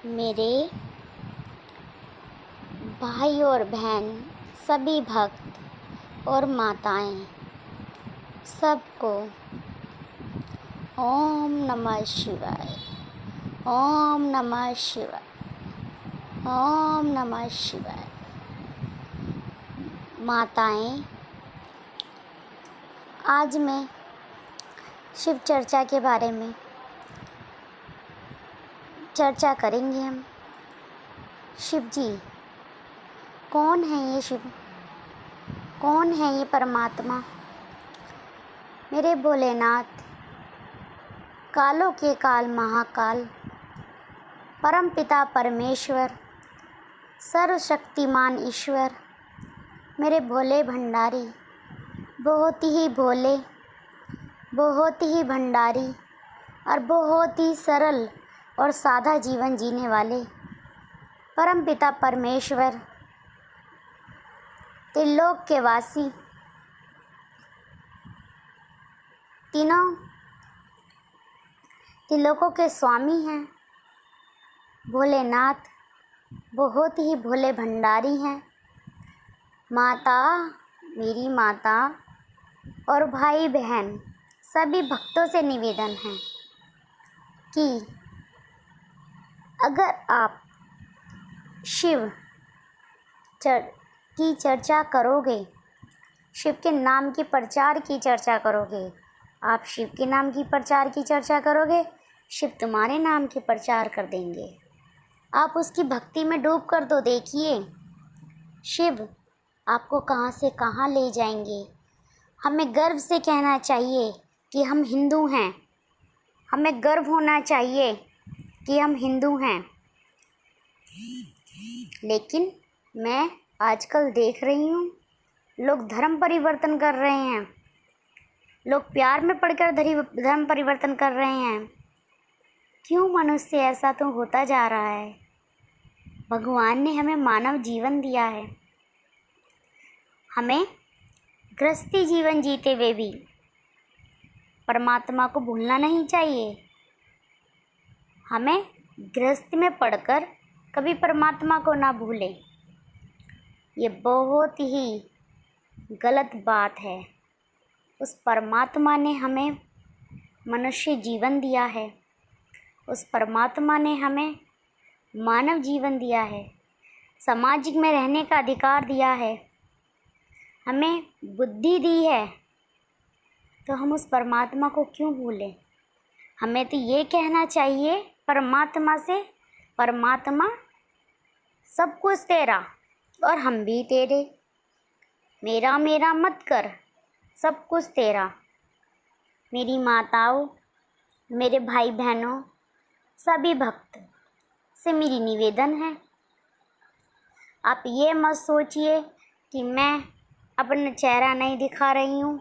मेरे भाई और बहन, सभी भक्त और माताएं, सबको ओम नमः शिवाय, ओम नमः शिवाय, ओम नमः शिवाय। माताएं, आज मैं शिव चर्चा के बारे में चर्चा करेंगे। हम शिव जी कौन है? ये शिव कौन है? ये परमात्मा मेरे भोलेनाथ, कालों के काल महाकाल, परम पिता परमेश्वर, सर्वशक्तिमान ईश्वर, मेरे भोले भंडारी, बहुत ही भोले, बहुत ही भंडारी और बहुत ही सरल और सादा जीवन जीने वाले परम पिता परमेश्वर, त्रिलोक के वासी, तीनों त्रिलोकों के स्वामी हैं भोलेनाथ, बहुत ही भोले भंडारी हैं। माता, मेरी माता और भाई बहन, सभी भक्तों से निवेदन है कि अगर आप शिव की चर्चा करोगे, शिव के नाम की प्रचार की चर्चा करोगे, आप शिव के नाम की प्रचार की चर्चा करोगे, शिव तुम्हारे नाम की प्रचार कर देंगे। आप उसकी भक्ति में डूब कर तो देखिए, शिव आपको कहाँ से कहाँ ले जाएंगे। हमें गर्व से कहना चाहिए कि हम हिंदू हैं, हमें गर्व होना चाहिए कि हम हिंदू हैं। लेकिन मैं आजकल देख रही हूँ, लोग धर्म परिवर्तन कर रहे हैं, लोग प्यार में पड़कर धर्म परिवर्तन कर रहे हैं। क्यों मनुष्य ऐसा तो होता जा रहा है? भगवान ने हमें मानव जीवन दिया है, हमें गृहस्थी जीवन जीते हुए भी परमात्मा को भूलना नहीं चाहिए। हमें गृहस्थी में पढ़कर कभी परमात्मा को ना भूले, ये बहुत ही गलत बात है। उस परमात्मा ने हमें मनुष्य जीवन दिया है, उस परमात्मा ने हमें मानव जीवन दिया है, सामाजिक में रहने का अधिकार दिया है, हमें बुद्धि दी है, तो हम उस परमात्मा को क्यों भूलें? हमें तो ये कहना चाहिए परमात्मा से, परमात्मा सब कुछ तेरा और हम भी तेरे, मेरा मेरा मत कर, सब कुछ तेरा। मेरी माताओं, मेरे भाई बहनों, सभी भक्त से मेरी निवेदन है, आप ये मत सोचिए कि मैं अपना चेहरा नहीं दिखा रही हूँ,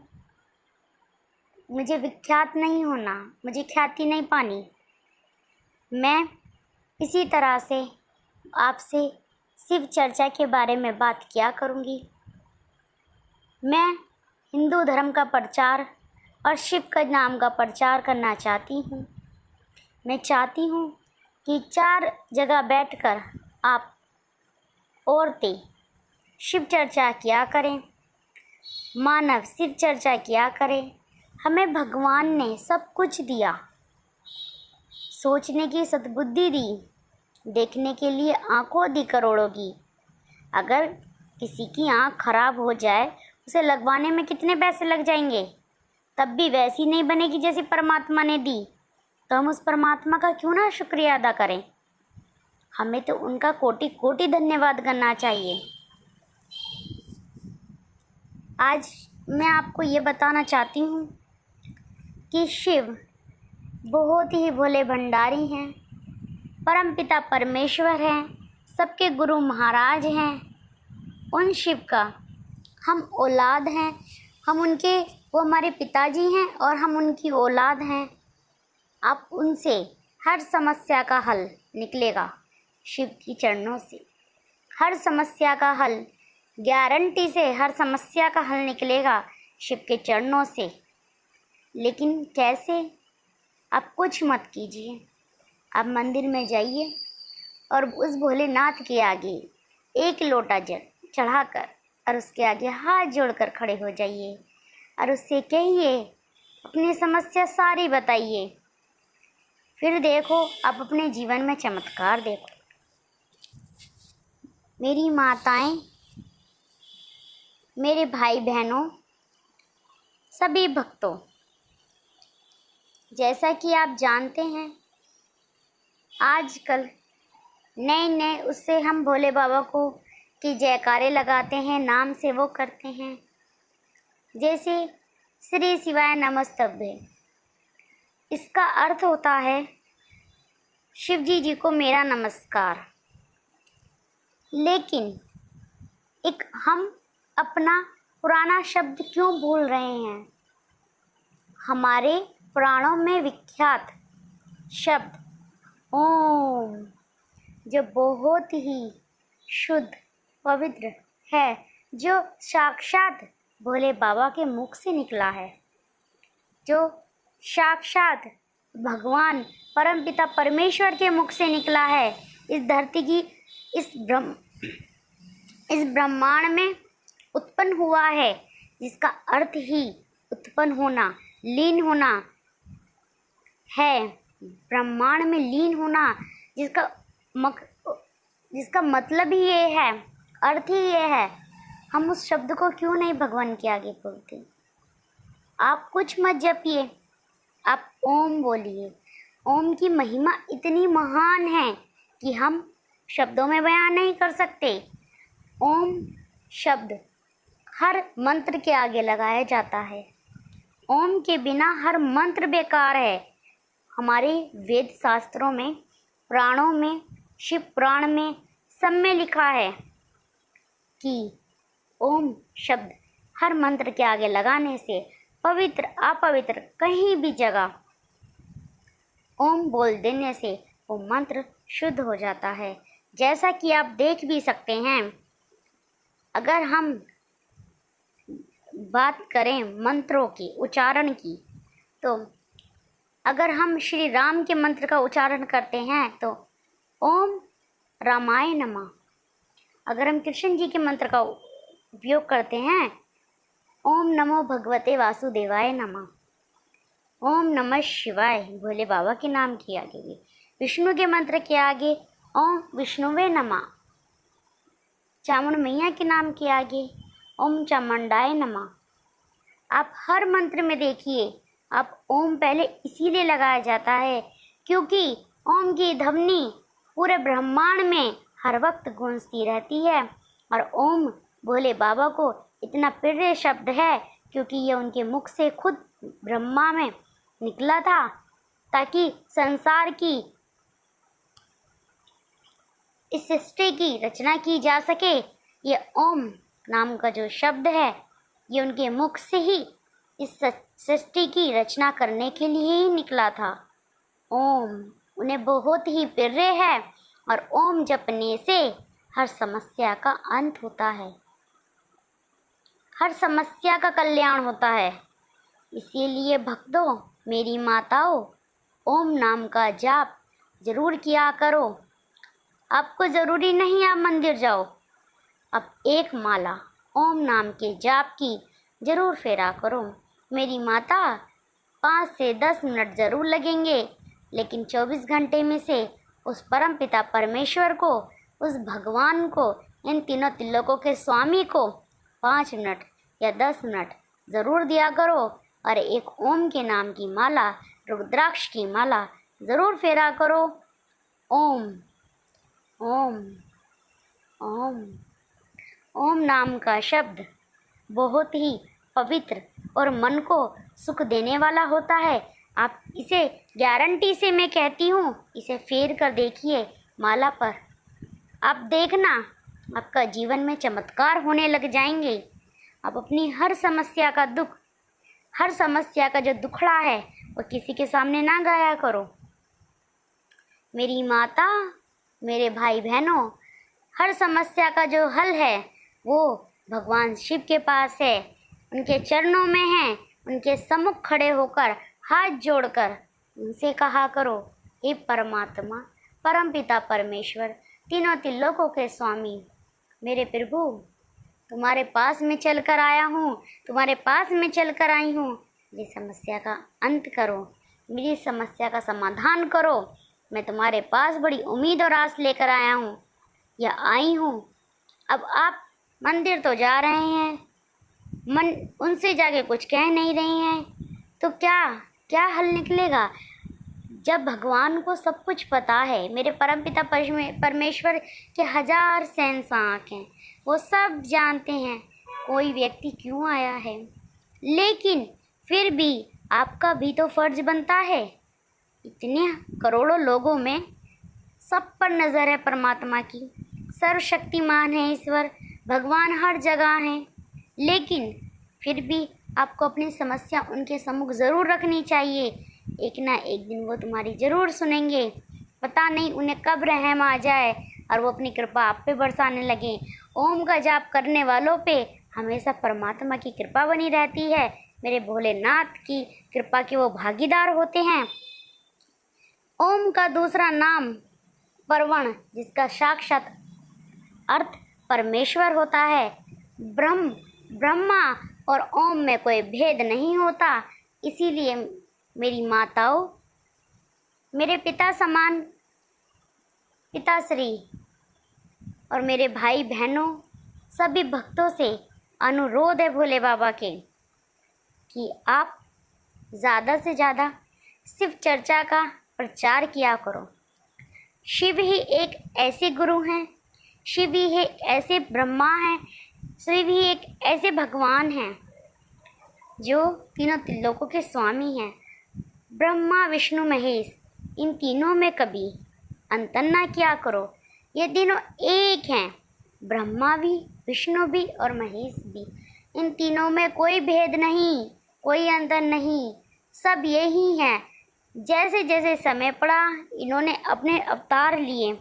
मुझे विख्यात नहीं होना, मुझे ख्याति नहीं पानी। मैं इसी तरह से आपसे शिव चर्चा के बारे में बात किया करूँगी। मैं हिंदू धर्म का प्रचार और शिव का नाम का प्रचार करना चाहती हूँ। मैं चाहती हूँ कि 4 जगह बैठकर आप औरतें शिव चर्चा किया करें, मानव शिव चर्चा किया करें। हमें भगवान ने सब कुछ दिया, सोचने की सद्बुद्धि दी, देखने के लिए आंखों दी करोड़ों की। अगर किसी की आंख खराब हो जाए, उसे लगवाने में कितने पैसे लग जाएंगे, तब भी वैसी नहीं बनेगी जैसी परमात्मा ने दी। तो हम उस परमात्मा का क्यों ना शुक्रिया अदा करें? हमें तो उनका कोटि कोटि धन्यवाद करना चाहिए। आज मैं आपको ये बताना चाहती हूँ कि शिव बहुत ही भोले भंडारी हैं, परमपिता परमेश्वर हैं, सबके गुरु महाराज हैं। उन शिव का हम औलाद हैं, हम उनके, वो हमारे पिताजी हैं और हम उनकी औलाद हैं। आप उनसे हर समस्या का हल निकलेगा शिव की चरणों से, हर समस्या का हल, गारंटी से हर समस्या का हल निकलेगा शिव के चरणों से। लेकिन कैसे? आप कुछ मत कीजिए, आप मंदिर में जाइए, और उस भोलेनाथ के आगे एक लोटा जल चढ़ाकर और उसके आगे हाथ जोड़कर खड़े हो जाइए और उससे कहिए, अपनी समस्या सारी बताइए। फिर देखो, आप अपने जीवन में चमत्कार देखो। मेरी माताएं, मेरे भाई बहनों, सभी भक्तों, जैसा कि आप जानते हैं, आजकल नए नए उससे हम भोले बाबा को की जयकारे लगाते हैं, नाम से वो करते हैं, जैसे श्री शिवाय नमस्तभ्य। इसका अर्थ होता है शिव जी को मेरा नमस्कार। लेकिन एक हम अपना पुराना शब्द क्यों भूल रहे हैं? हमारे पुराणों में विख्यात शब्द ओम, जो बहुत ही शुद्ध पवित्र है, जो साक्षात भोले बाबा के मुख से निकला है, जो साक्षात भगवान परमपिता परमेश्वर के मुख से निकला है, इस धरती की इस ब्रह्मांड में उत्पन्न हुआ है, जिसका अर्थ ही उत्पन्न होना, लीन होना है। ब्रह्मांड में लीन होना, जिसका मतलब ही ये है, अर्थ ही ये है। हम उस शब्द को क्यों नहीं भगवान के आगे बोलते? आप कुछ मत जपिए, आप ओम बोलिए। ओम की महिमा इतनी महान है कि हम शब्दों में बयान नहीं कर सकते। ओम शब्द हर मंत्र के आगे लगाया जाता है। ओम के बिना हर मंत्र बेकार है। हमारे वेद शास्त्रों में, पुराणों में, शिव पुराण में सब में लिखा है कि ओम शब्द हर मंत्र के आगे लगाने से पवित्र अपवित्र कहीं भी जगह ओम बोल देने से वो मंत्र शुद्ध हो जाता है। जैसा कि आप देख भी सकते हैं, अगर हम बात करें मंत्रों की, उच्चारण की, तो अगर हम श्री राम के मंत्र का उच्चारण करते हैं तो ओम रामाय नमः। अगर हम कृष्ण जी के मंत्र का उपयोग करते हैं, ओम नमो भगवते वासुदेवाय नमः। ओम नमः शिवाय भोले बाबा के नाम के आगे भी, विष्णु के मंत्र के आगे ओम विष्णुवे नमः। चामुंड मैया के नाम के आगे ओम चामुंडाय नमः। आप हर मंत्र में देखिए, आप ओम पहले इसीलिए लगाया जाता है क्योंकि ओम की ध्वनि पूरे ब्रह्मांड में हर वक्त गूंजती रहती है। और ओम भोले बाबा को इतना प्रिय शब्द है क्योंकि ये उनके मुख से खुद ब्रह्मा में निकला था, ताकि संसार की, इस सृष्टि की रचना की जा सके। ये ओम नाम का जो शब्द है, ये उनके मुख से ही इस सृष्टि की रचना करने के लिए ही निकला था। ओम उन्हें बहुत ही प्रिय है और ओम जपने से हर समस्या का अंत होता है, हर समस्या का कल्याण होता है। इसीलिए भक्तों, मेरी माताओं, ओम नाम का जाप जरूर किया करो। आपको ज़रूरी नहीं आप मंदिर जाओ, आप एक माला ओम नाम के जाप की जरूर फेरा करो। मेरी माता 5 से 10 मिनट ज़रूर लगेंगे, लेकिन 24 घंटे में से उस परम पिता परमेश्वर को, उस भगवान को, इन तीनों त्रिलोकों के स्वामी को 5 मिनट या 10 मिनट ज़रूर दिया करो और एक ओम के नाम की माला, रुद्राक्ष की माला ज़रूर फेरा करो। ओम ओम ओम ओम नाम का शब्द बहुत ही पवित्र और मन को सुख देने वाला होता है। आप इसे गारंटी से मैं कहती हूँ, इसे फेर कर देखिए माला पर, आप देखना आपका जीवन में चमत्कार होने लग जाएंगे। आप अपनी हर समस्या का दुख, हर समस्या का जो दुखड़ा है वो किसी के सामने ना गाया करो। मेरी माता, मेरे भाई बहनों, हर समस्या का जो हल है वो भगवान शिव के पास है, उनके चरणों में है। उनके सम्मुख खड़े होकर हाथ जोड़कर उनसे कहा करो, हे परमात्मा, परमपिता परमेश्वर, तीनों त्रिलोकों के स्वामी, मेरे प्रभु, तुम्हारे पास में चल कर आया हूँ, तुम्हारे पास में चल कर आई हूँ। मेरी समस्या का अंत करो, मेरी समस्या का समाधान करो। मैं तुम्हारे पास बड़ी उम्मीद और आस लेकर आया हूँ या आई हूँ। अब आप मंदिर तो जा रहे हैं, मन उनसे जाके कुछ कह नहीं रही हैं, तो क्या क्या हल निकलेगा? जब भगवान को सब कुछ पता है, मेरे परमपिता परमेश्वर के 1000 सहस्त्र आँख हैं, वो सब जानते हैं कोई व्यक्ति क्यों आया है। लेकिन फिर भी आपका भी तो फर्ज बनता है। इतने करोड़ों लोगों में सब पर नज़र है परमात्मा की, सर्वशक्तिमान है ईश्वर, भगवान हर जगह हैं। लेकिन फिर भी आपको अपनी समस्या उनके सम्मुख ज़रूर रखनी चाहिए। एक ना एक दिन वो तुम्हारी ज़रूर सुनेंगे। पता नहीं उन्हें कब रहम आ जाए और वो अपनी कृपा आप पे बरसाने लगे। ओम का जाप करने वालों पे हमेशा परमात्मा की कृपा बनी रहती है। मेरे भोलेनाथ की कृपा के वो भागीदार होते हैं। ओम का दूसरा नाम परवण, जिसका साक्षात अर्थ परमेश्वर होता है। ब्रह्मा और ओम में कोई भेद नहीं होता। इसीलिए मेरी माताओं, मेरे पिता समान पिताश्री और मेरे भाई बहनों, सभी भक्तों से अनुरोध है भोले बाबा के कि आप ज़्यादा से ज़्यादा शिव चर्चा का प्रचार किया करो। शिव ही एक ऐसे गुरु हैं, शिव ही एक ऐसे ब्रह्मा हैं, शिव ही एक ऐसे भगवान हैं जो तीनों त्रिलोकों के स्वामी हैं। ब्रह्मा विष्णु महेश, इन तीनों में कभी अंतर ना किया करो। ये तीनों एक हैं, ब्रह्मा भी, विष्णु भी और महेश भी। इन तीनों में कोई भेद नहीं, कोई अंतर नहीं, सब यही हैं। जैसे जैसे समय पड़ा इन्होंने अपने अवतार लिए,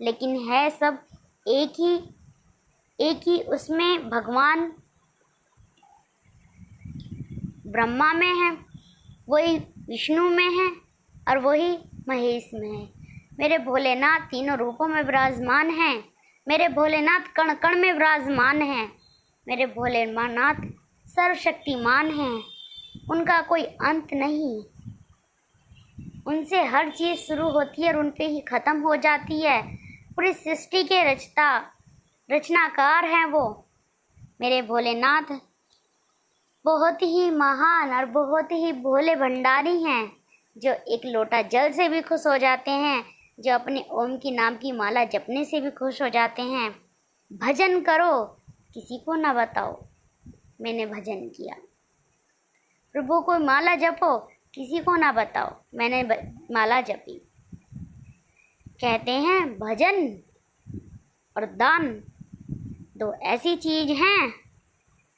लेकिन है सब एक ही उसमें भगवान ब्रह्मा में है, वही विष्णु में है और वही महेश में है। मेरे भोलेनाथ तीनों रूपों में विराजमान हैं। मेरे भोलेनाथ कण कण में विराजमान हैं। मेरे भोलेनाथ सर्वशक्तिमान हैं। उनका कोई अंत नहीं। उनसे हर चीज़ शुरू होती है और उन पे ही ख़त्म हो जाती है। पूरी सृष्टि के रचनाकार हैं वो। मेरे भोलेनाथ बहुत ही महान और बहुत ही भोले भंडारी हैं, जो एक लोटा जल से भी खुश हो जाते हैं, जो अपने ओम की नाम की माला जपने से भी खुश हो जाते हैं। भजन करो, किसी को ना बताओ मैंने भजन किया। प्रभु को माला जपो, किसी को ना बताओ मैंने माला जपी। कहते हैं भजन और दान दो ऐसी चीज़ हैं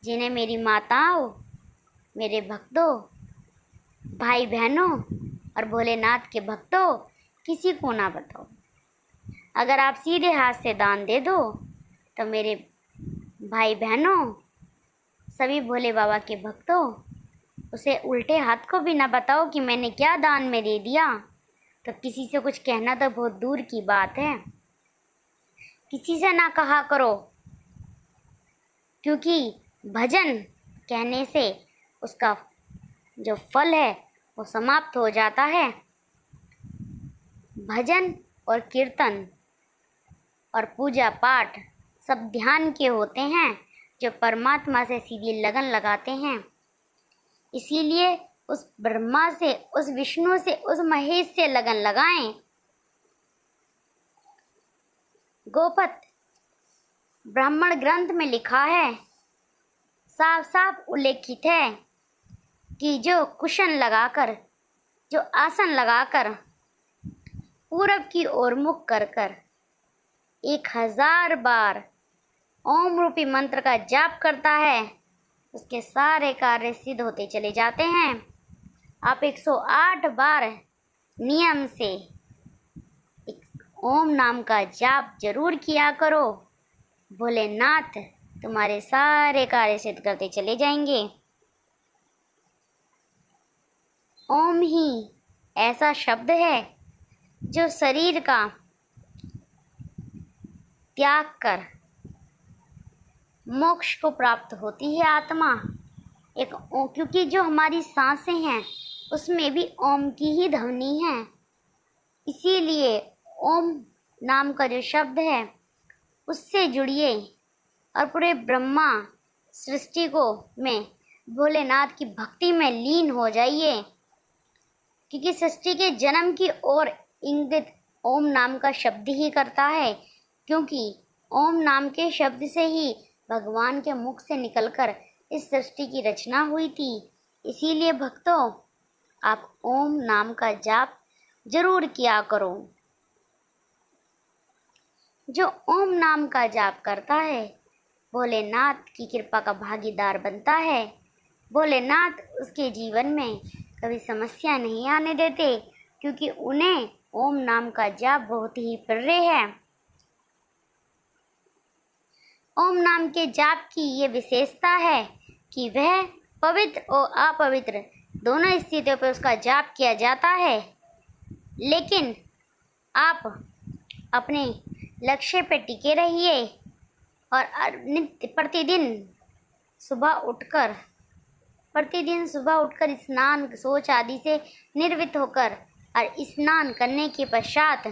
जिन्हें मेरी माताओं, मेरे भक्तों, भाई बहनों और भोलेनाथ के भक्तों किसी को ना बताओ। अगर आप सीधे हाथ से दान दे दो तो मेरे भाई बहनों, सभी भोले बाबा के भक्तों, उसे उल्टे हाथ को भी ना बताओ कि मैंने क्या दान में दे दिया। तो किसी से कुछ कहना तो बहुत दूर की बात है, किसी से ना कहा करो, क्योंकि भजन कहने से उसका जो फल है वो समाप्त हो जाता है। भजन और कीर्तन और पूजा पाठ सब ध्यान के होते हैं, जो परमात्मा से सीधी लगन लगाते हैं। इसीलिए उस ब्रह्मा से, उस विष्णु से, उस महेश से लगन लगाएं। गोपत ब्राह्मण ग्रंथ में लिखा है, साफ साफ उल्लेखित है कि जो कुशन लगाकर, जो आसन लगाकर पूरब की ओर मुख कर कर 1000 बार ओम रूपी मंत्र का जाप करता है, उसके सारे कार्य सिद्ध होते चले जाते हैं। आप 108 बार नियम से ओम नाम का जाप जरूर किया करो। भोलेनाथ तुम्हारे सारे कार्य सिद्ध करते चले जाएंगे। ओम ही ऐसा शब्द है जो शरीर का त्याग कर मोक्ष को प्राप्त होती है आत्मा। क्योंकि जो हमारी सांसें हैं उसमें भी ओम की ही ध्वनि है, इसीलिए ओम नाम का जो शब्द है उससे जुड़िए और पूरे ब्रह्मा सृष्टि को में भोलेनाथ की भक्ति में लीन हो जाइए। क्योंकि सृष्टि के जन्म की ओर इंगित ओम नाम का शब्द ही करता है, क्योंकि ओम नाम के शब्द से ही भगवान के मुख से निकलकर इस सृष्टि की रचना हुई थी। इसीलिए भक्तों, आप ओम नाम का जाप जरूर किया करो। जो ओम नाम का जाप करता है भोलेनाथ की कृपा का भागीदार बनता है। भोलेनाथ उसके जीवन में कभी समस्या नहीं आने देते, क्योंकि उन्हें ओम नाम का जाप बहुत ही प्रिय है। ओम नाम के जाप की ये विशेषता है कि वह पवित्र और अपवित्र दोनों स्थितियों पर उसका जाप किया जाता है। लेकिन आप अपने लक्ष्य पर टिके रहिए और प्रतिदिन सुबह उठकर स्नान शौच आदि से निर्वृत्त होकर और स्नान करने के पश्चात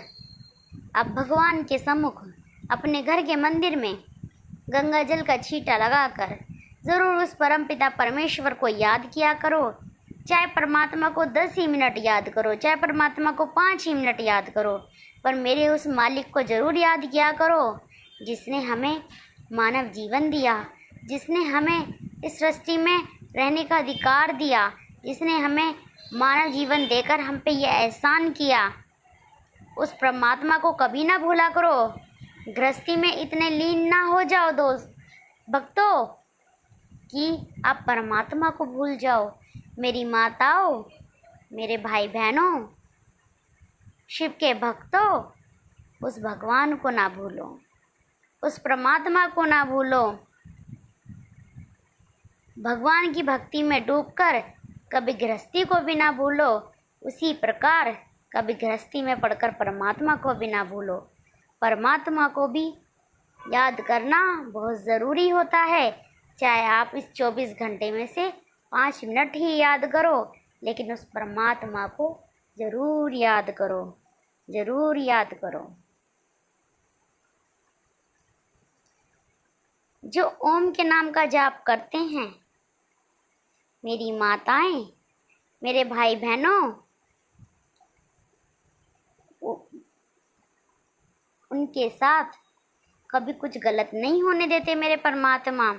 आप भगवान के सम्मुख अपने घर के मंदिर में गंगा जल का छींटा लगाकर ज़रूर उस परमपिता परमेश्वर को याद किया करो। चाहे परमात्मा को 10 ही मिनट याद करो, चाहे परमात्मा को 5 ही मिनट याद करो, पर मेरे उस मालिक को ज़रूर याद किया करो जिसने हमें मानव जीवन दिया, जिसने हमें इस सृष्टि में रहने का अधिकार दिया, जिसने हमें मानव जीवन देकर हम पे यह एहसान किया। उस परमात्मा को कभी ना भूला करो। गृहस्थी में इतने लीन ना हो जाओ दोस्त भक्तों कि आप परमात्मा को भूल जाओ। मेरी माताओं, मेरे भाई बहनों, शिव के भक्तों, उस भगवान को ना भूलो, उस परमात्मा को ना भूलो। भगवान की भक्ति में डूबकर कभी गृहस्थी को भी ना भूलो, उसी प्रकार कभी गृहस्थी में पड़कर परमात्मा को भी ना भूलो। परमात्मा को भी याद करना बहुत ज़रूरी होता है। चाहे आप इस 24 घंटे में से 5 मिनट ही याद करो, लेकिन उस परमात्मा को ज़रूर याद करो, ज़रूर याद करो। जो ओम के नाम का जाप करते हैं, मेरी माताएं, मेरे भाई बहनों, उनके साथ कभी कुछ गलत नहीं होने देते मेरे परमात्मा।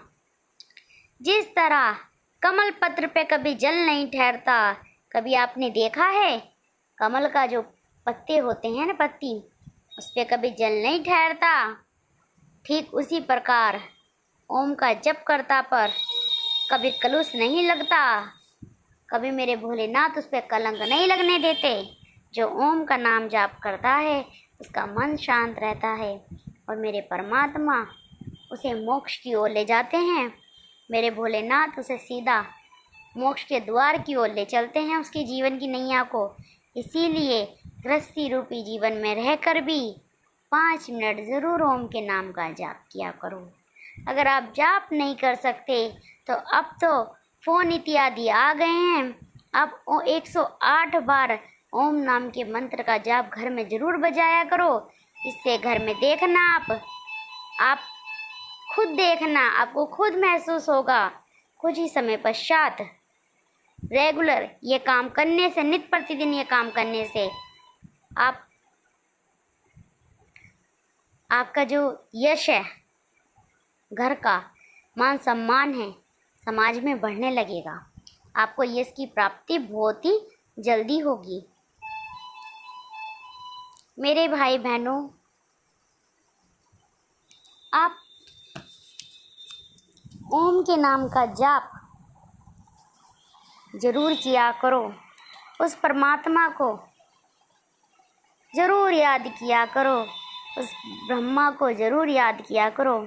जिस तरह कमल पत्र पे कभी जल नहीं ठहरता, कभी आपने देखा है कमल का जो पत्ते होते हैं ना, पत्ती, उस पर कभी जल नहीं ठहरता, ठीक उसी प्रकार ओम का जप करता पर कभी कलुष नहीं लगता, कभी मेरे भोलेनाथ उस पर कलंक नहीं लगने देते। जो ओम का नाम जाप करता है उसका मन शांत रहता है और मेरे परमात्मा उसे मोक्ष की ओर ले जाते हैं। मेरे भोलेनाथ उसे सीधा मोक्ष के द्वार की ओर ले चलते हैं, उसके जीवन की नैया को। इसीलिए गृहस्थी रूपी जीवन में रहकर भी 5 मिनट ज़रूर ओम के नाम का जाप किया करो। अगर आप जाप नहीं कर सकते तो अब तो फ़ोन इत्यादि आ गए हैं, आप 108 बार ओम नाम के मंत्र का जाप घर में ज़रूर बजाया करो। इससे घर में देखना, आप खुद देखना, आपको खुद महसूस होगा। कुछ ही समय पश्चात रेगुलर ये काम करने से, नित्य प्रतिदिन ये काम करने से आपका जो यश है, घर का मान सम्मान है, समाज में बढ़ने लगेगा। आपको यश की प्राप्ति बहुत ही जल्दी होगी। मेरे भाई बहनों, आप ओम के नाम का जाप जरूर किया करो। उस परमात्मा को जरूर याद किया करो, उस ब्रह्मा को जरूर याद किया करो।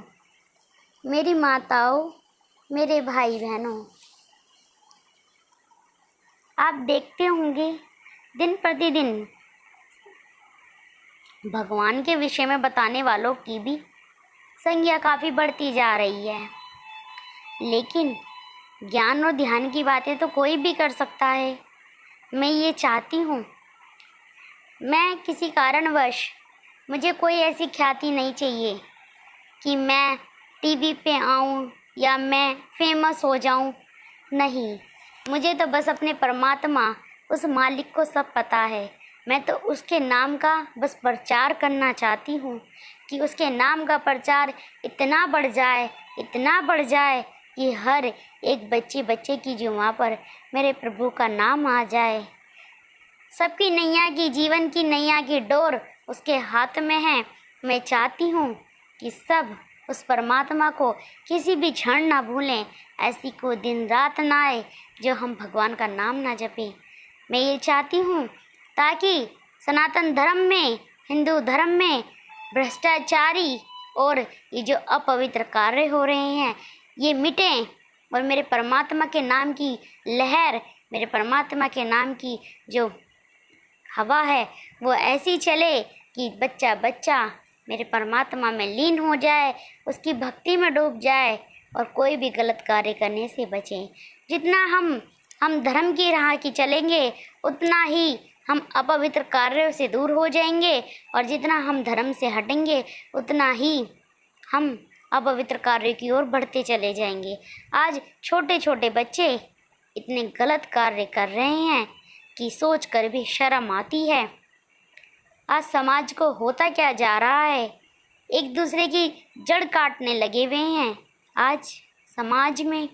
मेरी माताओं, मेरे भाई बहनों, आप देखते होंगे दिन प्रतिदिन भगवान के विषय में बताने वालों की भी संख्या काफ़ी बढ़ती जा रही है, लेकिन ज्ञान और ध्यान की बातें तो कोई भी कर सकता है। मैं ये चाहती हूँ, मैं किसी कारणवश मुझे कोई ऐसी ख्याति नहीं चाहिए कि मैं टीवी पे आऊँ या मैं फेमस हो जाऊँ। नहीं, मुझे तो बस अपने परमात्मा, उस मालिक को सब पता है। मैं तो उसके नाम का बस प्रचार करना चाहती हूँ कि उसके नाम का प्रचार इतना बढ़ जाए, इतना बढ़ जाए कि हर एक बच्चे की जुबां पर मेरे प्रभु का नाम आ जाए। सबकी नैया की, जीवन की नैया की डोर उसके हाथ में है। मैं चाहती हूँ कि सब उस परमात्मा को किसी भी क्षण ना भूलें। ऐसी कोई दिन रात ना आए जो हम भगवान का नाम ना जपें। मैं ये चाहती हूँ ताकि सनातन धर्म में, हिंदू धर्म में भ्रष्टाचारी और ये जो अपवित्र कार्य हो रहे हैं ये मिटें और मेरे परमात्मा के नाम की लहर, मेरे परमात्मा के नाम की जो हवा है वो ऐसी चले कि बच्चा बच्चा मेरे परमात्मा में लीन हो जाए, उसकी भक्ति में डूब जाए और कोई भी गलत कार्य करने से बचे। जितना हम धर्म की राह की चलेंगे उतना ही हम अपवित्र कार्यों से दूर हो जाएंगे और जितना हम धर्म से हटेंगे उतना ही हम अपवित्र कार्य की ओर बढ़ते चले जाएंगे। आज छोटे छोटे बच्चे इतने गलत कार्य कर रहे हैं कि सोच कर भी शर्म आती है। आज समाज को होता क्या जा रहा है, एक दूसरे की जड़ काटने लगे हुए हैं। आज समाज में,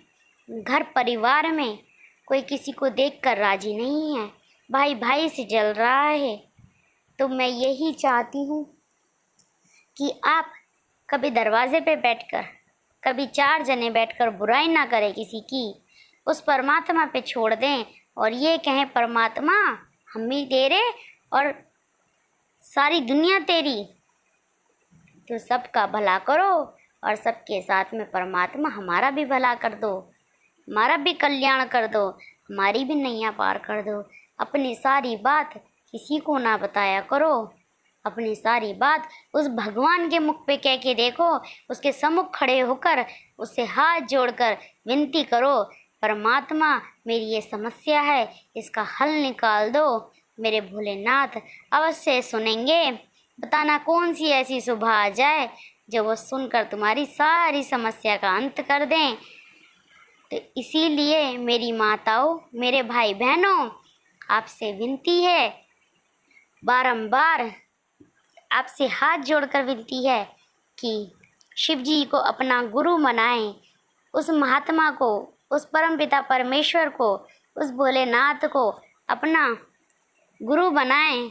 घर परिवार में कोई किसी को देखकर राजी नहीं है, भाई भाई से जल रहा है। तो मैं यही चाहती हूँ कि आप कभी दरवाजे पे बैठकर, कभी 4 जने बैठकर बुराई ना करें किसी की, उस परमात्मा पे छोड़ दें और ये कहें परमात्मा हम भी तेरे और सारी दुनिया तेरी, तो सबका भला करो और सबके साथ में परमात्मा हमारा भी भला कर दो, हमारा भी कल्याण कर दो, हमारी भी नैया पार कर दो। अपनी सारी बात किसी को ना बताया करो, अपनी सारी बात उस भगवान के मुख पे कह के देखो, उसके सम्मुख खड़े होकर उससे हाथ जोड़कर विनती करो, परमात्मा मेरी ये समस्या है, इसका हल निकाल दो। मेरे भोलेनाथ अवश्य सुनेंगे। बताना कौन सी ऐसी सुबह आ जाए जो वो सुनकर तुम्हारी सारी समस्या का अंत कर दें। तो इसीलिए मेरी माताओं, मेरे भाई बहनों, आपसे विनती है, बारंबार आपसे हाथ जोड़कर विनती है कि शिव जी को अपना गुरु बनाएं, उस महात्मा को, उस परमपिता परमेश्वर को, उस भोलेनाथ को अपना गुरु बनाएं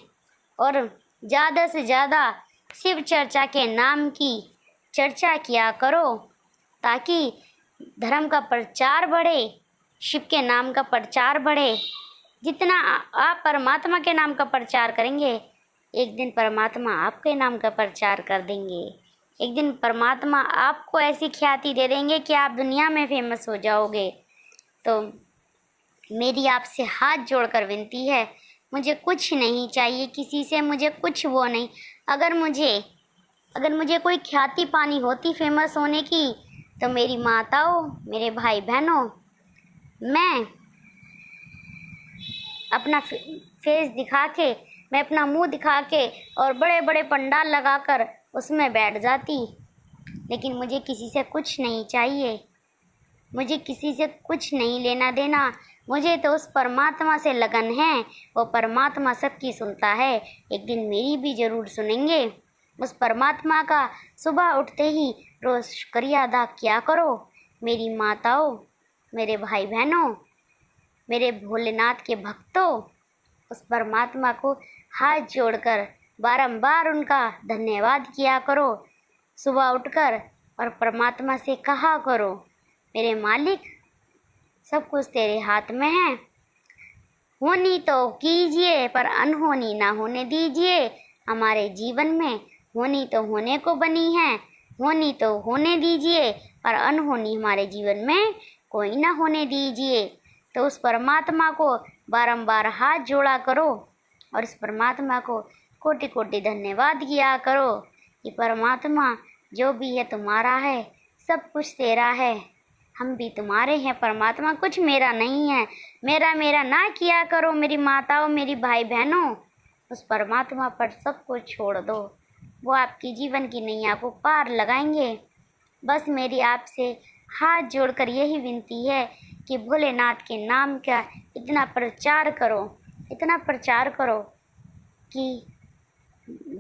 और ज़्यादा से ज़्यादा शिव चर्चा के नाम की चर्चा किया करो ताकि धर्म का प्रचार बढ़े, शिव के नाम का प्रचार बढ़े। जितना आप परमात्मा के नाम का प्रचार करेंगे, एक दिन परमात्मा आपके नाम का प्रचार कर देंगे। एक दिन परमात्मा आपको ऐसी ख्याति दे देंगे कि आप दुनिया में फेमस हो जाओगे। तो मेरी आपसे हाथ जोड़कर विनती है, मुझे कुछ नहीं चाहिए किसी से, मुझे कुछ वो नहीं। अगर मुझे कोई ख्याति पानी होती फेमस होने की तो मेरी माताओं, मेरे भाई बहनों, मैं अपना फेस दिखा के, मैं अपना मुंह दिखा के और बड़े बड़े पंडाल लगाकर उसमें बैठ जाती। लेकिन मुझे किसी से कुछ नहीं चाहिए, मुझे किसी से कुछ नहीं लेना देना। मुझे तो उस परमात्मा से लगन है, वो परमात्मा सबकी सुनता है, एक दिन मेरी भी ज़रूर सुनेंगे। उस परमात्मा का सुबह उठते ही रोज़ शुक्रिया अदा किया करो। मेरी माताओं, मेरे भाई बहनों, मेरे भोलेनाथ के भक्तों, उस परमात्मा को हाथ जोड़कर बारंबार उनका धन्यवाद किया करो। सुबह उठकर और परमात्मा से कहा करो, मेरे मालिक सब कुछ तेरे हाथ में है, होनी तो कीजिए पर अनहोनी ना होने दीजिए। हमारे जीवन में होनी तो होने को बनी है, होनी तो होने दीजिए पर अनहोनी हमारे जीवन में कोई ना होने दीजिए। तो उस परमात्मा को बारंबार हाथ जोड़ा करो और उस परमात्मा को कोटि कोटि धन्यवाद किया करो कि परमात्मा जो भी है तुम्हारा है, सब कुछ तेरा है, हम भी तुम्हारे हैं परमात्मा, कुछ मेरा नहीं है। मेरा मेरा ना किया करो मेरी माताओं, मेरी भाई बहनों, उस परमात्मा पर सब कुछ छोड़ दो, वो आपकी जीवन की नैया को पार लगाएंगे। बस मेरी आपसे हाथ जोड़कर यही विनती है कि भोलेनाथ के नाम का इतना प्रचार करो, इतना प्रचार करो कि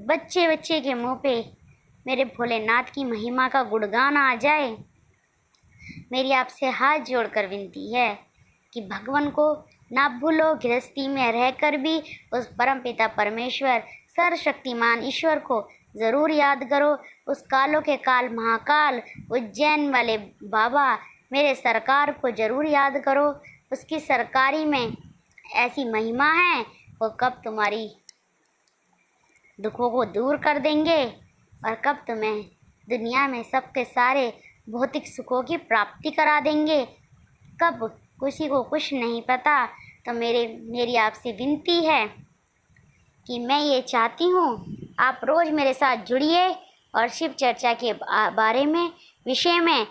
बच्चे बच्चे के मुंह पे मेरे भोलेनाथ की महिमा का गुणगान आ जाए। मेरी आपसे हाथ जोड़कर विनती है कि भगवान को ना भूलो, गृहस्थी में रहकर भी उस परमपिता परमेश्वर सर्वशक्तिमान ईश्वर को ज़रूर याद करो। उस कालों के काल महाकाल उज्जैन वाले बाबा मेरे सरकार को ज़रूर याद करो। उसकी सरकारी में ऐसी महिमा है, वो कब तुम्हारी दुखों को दूर कर देंगे और कब तुम्हें दुनिया में सबके सारे भौतिक सुखों की प्राप्ति करा देंगे, कब किसी को कुछ नहीं पता। तो मेरी आपसे विनती है कि मैं ये चाहती हूँ आप रोज़ मेरे साथ जुड़िए और शिव चर्चा के बारे में, विषय में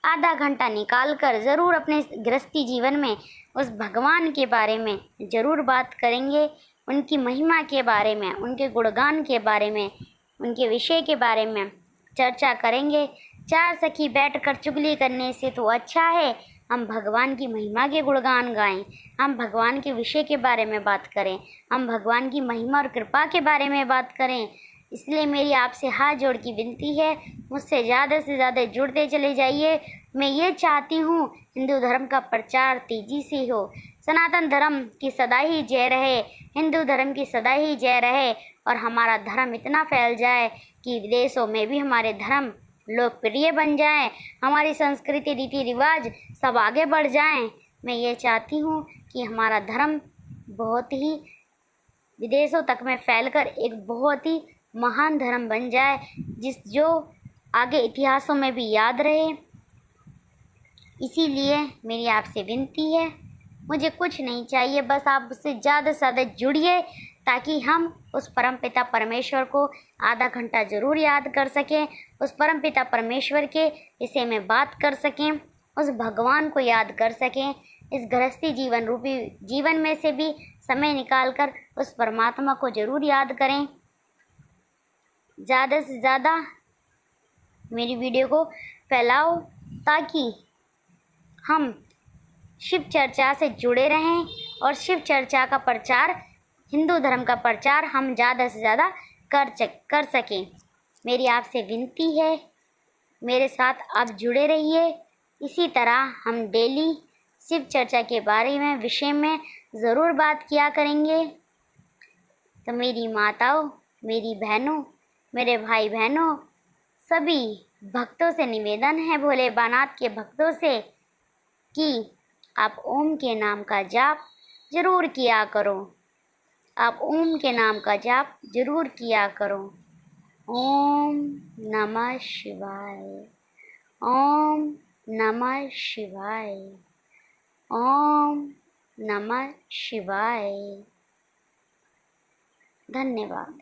आधा घंटा निकाल कर ज़रूर अपने गृहस्थी जीवन में उस भगवान के बारे में ज़रूर बात करेंगे, उनकी महिमा के बारे में, उनके गुणगान के बारे में, उनके विषय के बारे में चर्चा करेंगे। चार सखी बैठकर चुगली करने से तो अच्छा है हम भगवान की महिमा के गुणगान गाएं, हम भगवान के विषय के बारे में बात करें, हम भगवान की महिमा और कृपा के बारे में बात करें। इसलिए मेरी आपसे हाथ जोड़ की विनती है, मुझसे ज़्यादा से ज़्यादा जुड़ते चले जाइए। मैं ये चाहती हूँ हिंदू धर्म का प्रचार तेज़ी से हो, सनातन धर्म की सदा ही जय रहे, हिंदू धर्म की सदा ही जय रहे और हमारा धर्म इतना फैल जाए कि विदेशों में भी हमारे धर्म लोकप्रिय बन जाएं, हमारी संस्कृति रीति रिवाज सब आगे बढ़ जाएं। मैं ये चाहती हूँ कि हमारा धर्म बहुत ही विदेशों तक में फैलकर एक बहुत ही महान धर्म बन जाए, जो आगे इतिहासों में भी याद रहे। इसीलिए मेरी आपसे विनती है, मुझे कुछ नहीं चाहिए, बस आप उससे ज़्यादा से ज़्यादा जुड़िए ताकि हम उस परमपिता परमेश्वर को आधा घंटा ज़रूर याद कर सकें, उस परमपिता परमेश्वर के विषय में बात कर सकें, उस भगवान को याद कर सकें। इस गृहस्थी जीवन रूपी जीवन में से भी समय निकालकर उस परमात्मा को ज़रूर याद करें। ज़्यादा से ज़्यादा मेरी वीडियो को फैलाओ ताकि हम शिव चर्चा से जुड़े रहें और शिव चर्चा का प्रचार, हिंदू धर्म का प्रचार हम ज़्यादा से ज़्यादा कर सकें। मेरी आपसे विनती है, मेरे साथ आप जुड़े रहिए। इसी तरह हम डेली शिव चर्चा के बारे में, विषय में ज़रूर बात किया करेंगे। तो मेरी माताओं, मेरी बहनों, मेरे भाई बहनों, सभी भक्तों से निवेदन है, भोले बानाथ के भक्तों से, कि आप ओम के नाम का जाप ज़रूर किया करो, आप ओम के नाम का जाप ज़रूर किया करो। ओम नमः शिवाय, ओम नमः शिवाय, ओम नमः शिवाय। धन्यवाद।